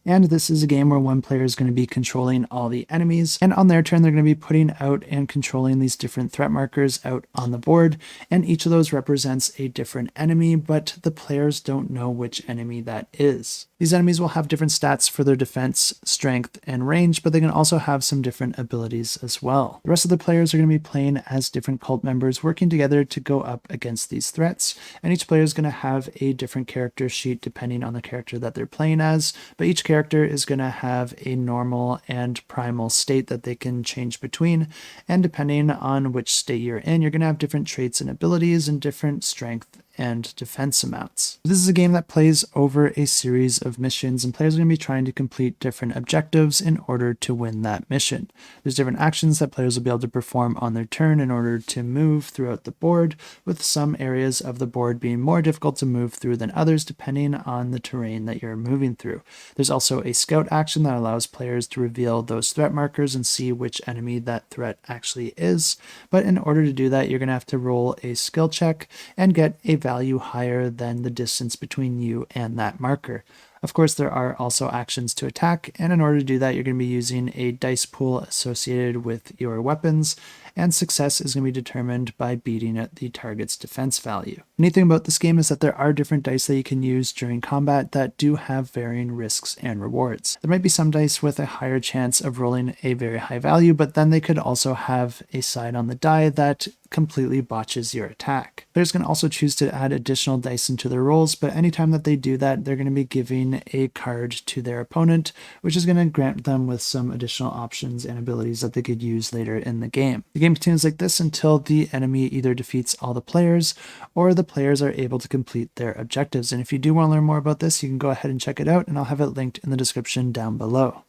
And this is a game where one player is going to be controlling all the enemies, and on their turn they're going to be putting out and controlling these different threat markers out on the board, and each of those represents a different enemy, but the players don't know which enemy that is. These enemies will have different stats for their defense, strength, and range, but they can also have some different abilities as well. The rest of the players are going to be playing as different cult members working together to go up against these threats, and each player is going to have a different character sheet depending on the character that they're playing as, but each character is going to have a normal and primal state that they can change between, and depending on which state you're in, you're going to have different traits and abilities and different strength and defense amounts. This is a game that plays over a series of missions, and players are going to be trying to complete different objectives in order to win that mission. There's different actions that players will be able to perform on their turn in order to move throughout the board, with some areas of the board being more difficult to move through than others depending on the terrain that you're moving through. There's also a scout action that allows players to reveal those threat markers and see which enemy that threat actually is, but in order to do that you're going to have to roll a skill check and get a value higher than the distance between you and that marker. Of course, there are also actions to attack, and in order to do that, you're going to be using a dice pool associated with your weapons, and success is going to be determined by beating at the target's defense value. The neat thing about this game is that there are different dice that you can use during combat that do have varying risks and rewards. There might be some dice with a higher chance of rolling a very high value, but then they could also have a side on the die that completely botches your attack. Players can also choose to add additional dice into their rolls, but anytime that they do that, they're going to be giving a card to their opponent, which is going to grant them with some additional options and abilities that they could use later in the game. The game continues like this until the enemy either defeats all the players or the players are able to complete their objectives. And if you do want to learn more about this, you can go ahead and check it out, and I'll have it linked in the description down below.